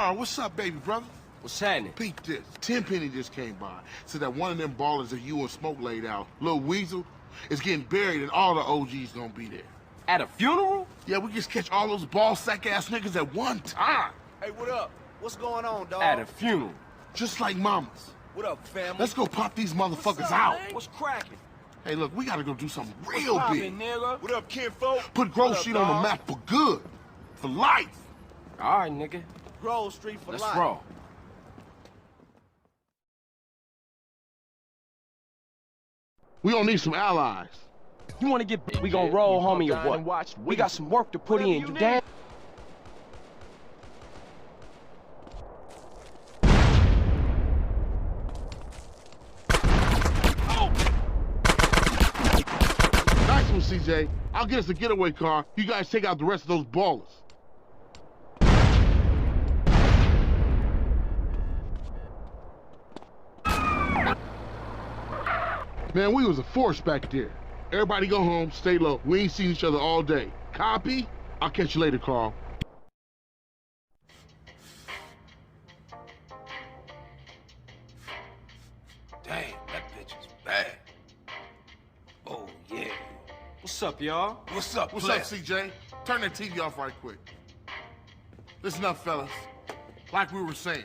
Oh, what's up, baby brother? What's happening? Peep this. Tenpenny just came by. Said that one of them ballers that you and Smoke laid out, Lil Weasel, is getting buried and all the OGs gonna be there. At a funeral? Yeah, we just catch all those ball sack ass niggas at one time. Hey, what up? What's going on, dog? At a funeral. Just like mamas. What up, family? Let's go pop these motherfuckers What's up, out. man? What's cracking? Hey, look, we gotta go do something real big. Nigga? What up, kinfolk? Put Grove What up, Street on the dog? map for good. For life. All right, nigga. Grove Street for Let's life. roll. We gonna need some allies. You wanna get big? We gonna roll, homie, or what? We got some work to put in, you damn? Nice one, CJ. I'll get us a getaway car. You guys take out the rest of those ballers. Man, we was a force back there. Everybody go home, stay low. We ain't seen each other all day. Copy? I'll catch you later, Carl. Damn, that bitch is bad. Oh, yeah. What's up, y'all? What's up, What's player? up, CJ? Turn that TV off right quick. Listen up, fellas. Like we were saying,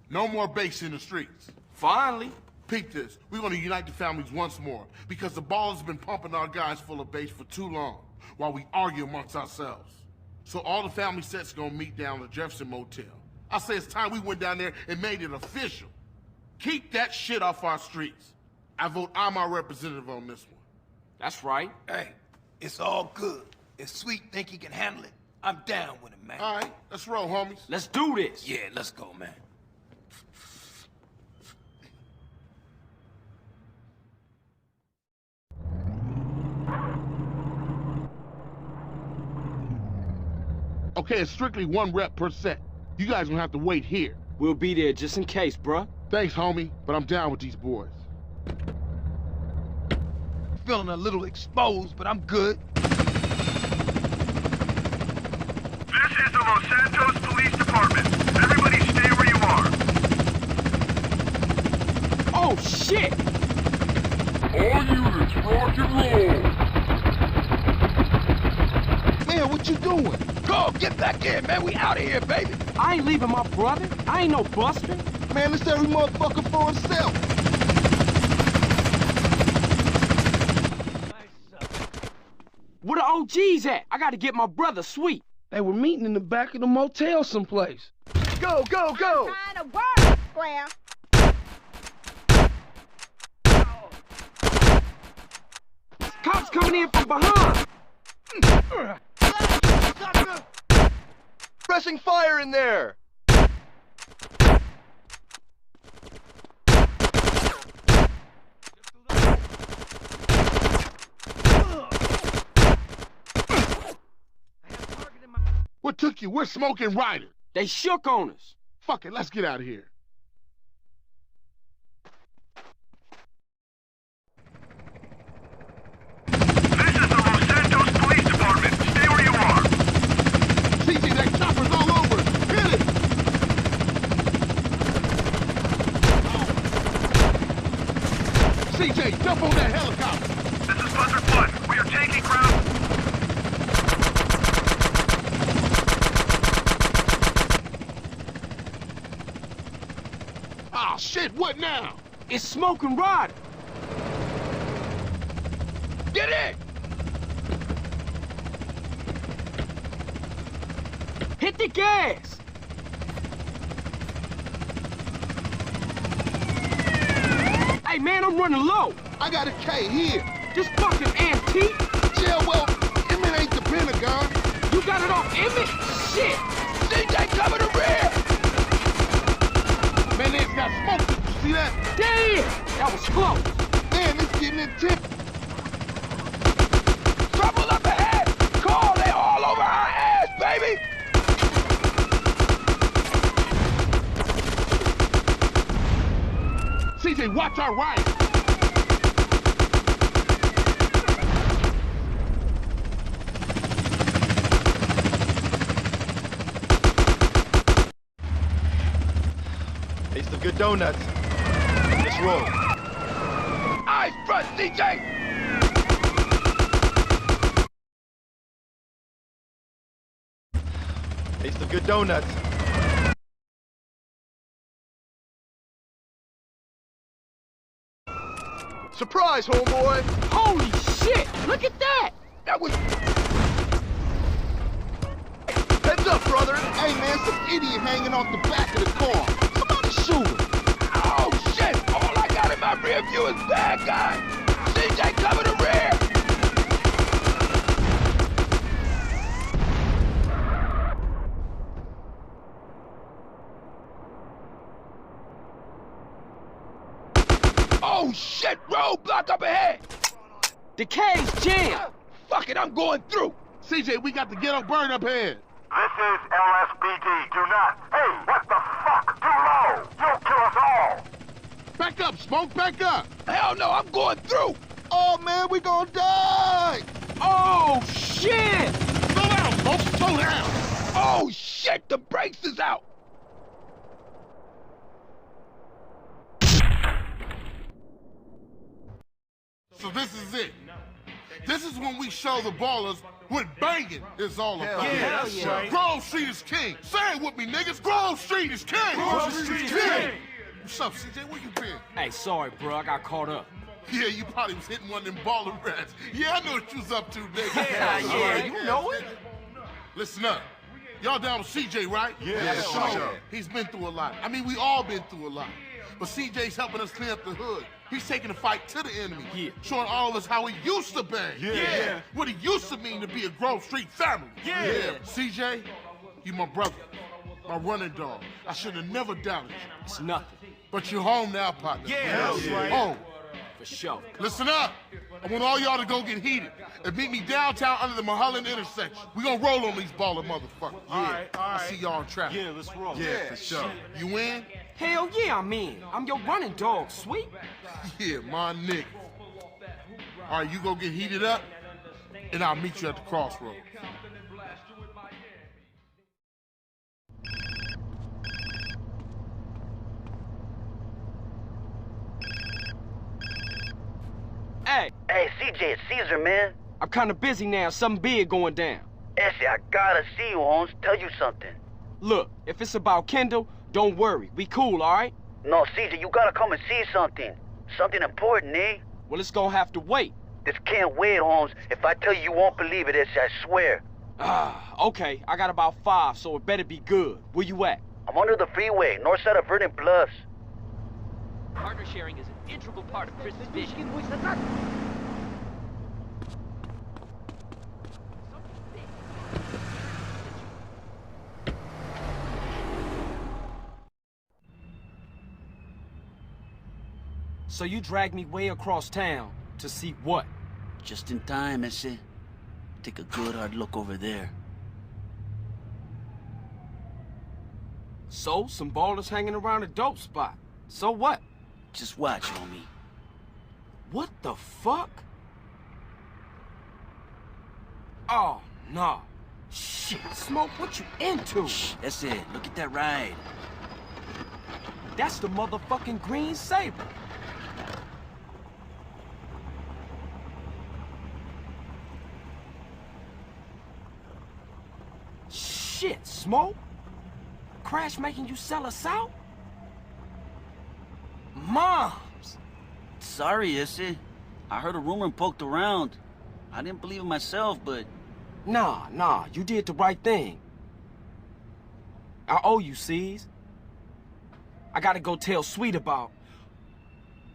no more base in the streets. Finally. Peep this. We're gonna unite the families once more because the ballers have been pumping our guys full of base for too long while we argue amongst ourselves. So all the family sets are gonna meet down at the Jefferson Motel. I say it's time we went down there and made it official. Keep that shit off our streets. I vote I'm our representative on this one. That's right. Hey, it's all good. If Sweet think he can handle it, I'm down with it, man. All right, let's roll, homies. Let's do this. Yeah, let's go, man. Okay, it's strictly 1 rep per set. You guys gonna have to wait here. We'll be there just in case, bruh. Thanks, homie, but I'm down with these boys. Feeling a little exposed, but I'm good. This is the Los Santos Police Department. Everybody stay where you are. Oh, shit! All units, rock and roll. Man, what you doing? Go, get back in, man. We out of here, baby. I ain't leaving my brother. I ain't no buster. Man, it's every motherfucker for himself. Where the OGs at? I gotta get my brother Sweet. They were meeting in the back of the motel someplace. Go, go, go. Trying to work, Square. Cops coming in from behind. Pressing fire in there. What took you? We're smoking Ryder. They shook on us. Fuck it, let's get out of here. This is the Los Santos Police Department. Stay where you are. CJ, that chopper's all over us. Hit it! CJ, jump on that helicopter. This is Buzzard 1. We are taking ground. Ah, shit, what now? It's smoking Ryder. Get in. Hit the gas. Hey, man, I'm running low. I got a K here. This fucking antique. Yeah, well, Emmett ain't the Pentagon. You got it off Emmett? Shit. DJ, cover the rear. Man, they got smoke. You see that? Damn. That was close. Man, it's getting intense. Trouble up ahead. Call, they all over our ass, baby. CJ, watch our right. It's the good donuts. Let's roll. Eyes front, CJ! It's the good donuts. Surprise, homeboy! Holy shit! Look at that! That was... Heads up, brother! Hey, man, some idiot hanging off the back of the car. Somebody shoot him! Oh, shit! All I got in my rear view is bad guy! CJ, cover the rear! Oh, shit! Roadblock up ahead! The cave's jammed! Fuck it, I'm going through! CJ, we got the ghetto burn up here. This is LSPD. Do not. Hey, what the fuck? Too low. You'll kill us all. Back up, Smoke, back up. Hell no, I'm going through! Oh, man, we gonna die! Oh, shit! Slow down, Smoke, slow down. Oh, shit! The brakes is out! So this is it. This is when we show the ballers what banging is all about. yeah, that's right. Grove Street is king. Say it with me, niggas. Grove Street is king. Grove Street is king. What's up, CJ? Where you been? Hey, sorry, bro. I got caught up. Yeah, you probably was hitting one of them baller rats. Yeah, I know what you was up to, nigga. Yeah, you know it. Listen up. Y'all down with CJ, right? Yeah, sure. He's been through a lot. I mean, we all been through a lot. But CJ's helping us clean up the hood. He's taking the fight to the enemy. Yeah. Showing all of us how he used to bang. Yeah. What it used to mean to be a Grove Street family. Yeah. CJ, you my brother. My running dog. I should have never doubted you. It's nothing. But you're home now, partner. that's right. Home. For sure. Listen up. I want all y'all to go get heated and meet me downtown under the Mulholland intersection. We gonna roll on these baller motherfuckers. All right. I see y'all in traffic. Yeah, let's roll. Yeah, for sure. You in? Hell yeah, I'm in. I'm your running dog, sweet. Yeah, my nigga. All right, you go get heated up, and I'll meet you at the crossroads. Hey, Hey, CJ, it's Caesar, man. I'm kind of busy now. Something big going down. Essie, I gotta see you, Holmes. Tell you something. Look, if it's about Kendall, don't worry. We cool, all right? No, CJ, you gotta come and see something. Something important, eh? Well, it's gonna have to wait. This can't wait, Holmes. If I tell you, you won't believe it, Essie, I swear. Okay. I got about 5, so it better be good. Where you at? I'm under the freeway, north side of Verdant Bluffs. Partner sharing is an integral part of Chris's vision. So you dragged me way across town to see what? Just in time, Essie. Take a good hard look over there. So, some ballers hanging around a dope spot. So what? Just watch, homie. What the fuck? Oh, no. Shit, Smoke, what you into? Shh, that's it. Look at that ride. That's the motherfucking green Saber. Shit, Smoke? Crash making you sell us out? Moms! Sorry, Essie. I heard a rumor and poked around. I didn't believe it myself, but... Nah, you did the right thing. I owe you, C's. I gotta go tell Sweet about...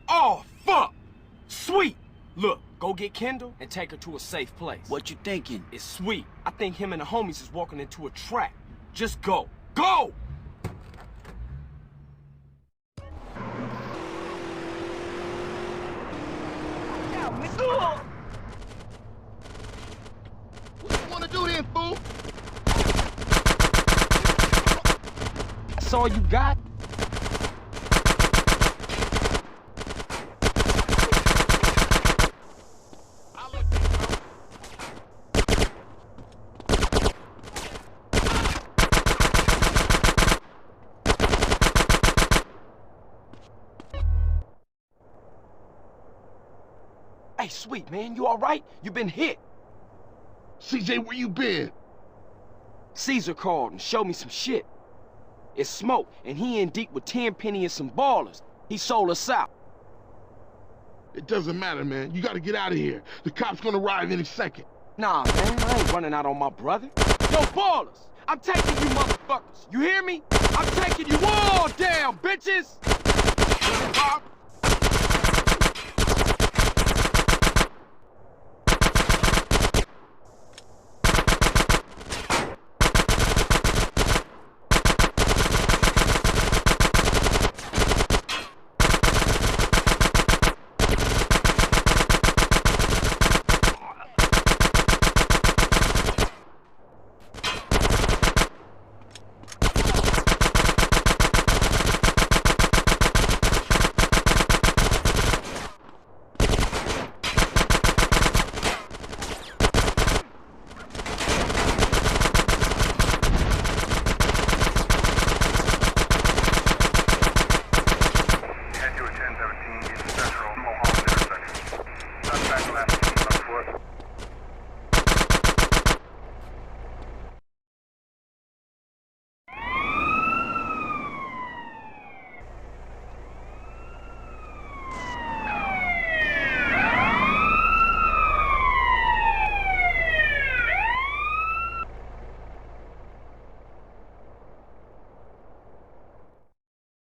Oh, fuck! Sweet! Look, go get Kendall and take her to a safe place. What you thinking? It's Sweet. I think him and the homies is walking into a trap. Just go. Go! What you wanna do then, fool? That's all you got? Hey, Sweet, man, you all right? You been hit. CJ, where you been? Caesar called and showed me some shit. It's Smoke, and he in deep with Tenpenny and some ballers. He sold us out. It doesn't matter, man. You gotta get out of here. The cops gonna arrive any second. Nah, man, I ain't running out on my brother. Yo, ballers, I'm taking you motherfuckers. You hear me? I'm taking you all down, bitches!